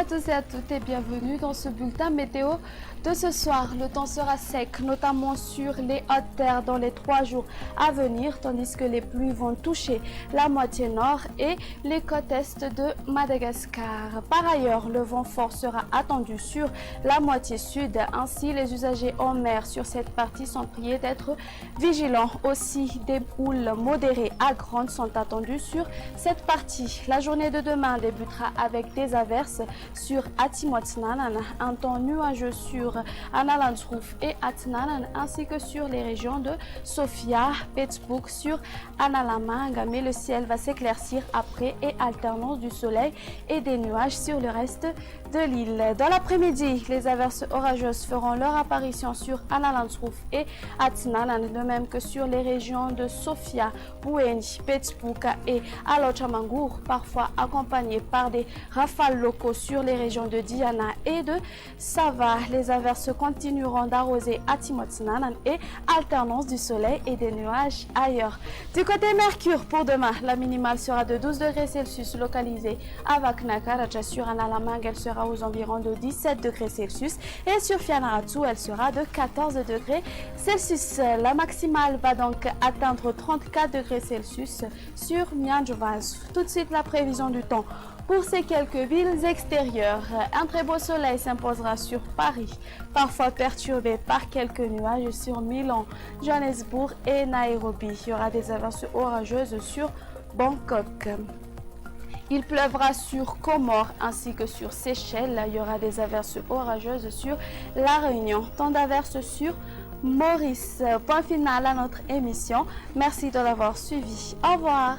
à tous et à toutes et bienvenue dans ce bulletin météo de ce soir. Le temps sera sec, notamment sur les hautes terres dans les 3 jours à venir, tandis que les pluies vont toucher la moitié nord et les côtes est de Madagascar. Par ailleurs, le vent fort sera attendu sur la moitié sud. Ainsi, les usagers en mer sur cette partie sont priés d'être vigilants. Aussi, des houles modérées à grandes sont attendues sur cette partie. La journée de demain débutera avec des averses sur Atimotsnanan, un temps nuageux sur Analandsroof et Atnanan, ainsi que sur les régions de Sofia, Pittsburgh, sur Analamanga, mais le ciel va s'éclaircir après et alternance du soleil et des nuages sur le reste de l'île. Dans l'après-midi, les averses orageuses feront leur apparition sur Analandsroof et Atnanan, de même que sur les régions de Sofia, Bueni, Pittsburgh et Alochamangour, parfois accompagnées par des rafales locaux sur les régions de Diana et de Sava. Les averses continueront d'arroser Atimotsnanan et alternance du soleil et des nuages ailleurs. Du côté Mercure, pour demain, la minimale sera de 12 degrés Celsius localisée à Vaknakaraja. Sur Analamang, elle sera aux environs de 17 degrés Celsius et sur Fianarantsoa, elle sera de 14 degrés Celsius. La maximale va donc atteindre 34 degrés Celsius sur Mianjovaz. Tout de suite, la prévision du temps. Pour ces quelques villes extérieures, un très beau soleil s'imposera sur Paris, parfois perturbé par quelques nuages sur Milan, Johannesburg et Nairobi. Il y aura des averses orageuses sur Bangkok. Il pleuvra sur Comores ainsi que sur Seychelles. Il y aura des averses orageuses sur La Réunion. Tant d'averses sur Maurice. Point final à notre émission. Merci de l'avoir suivi. Au revoir.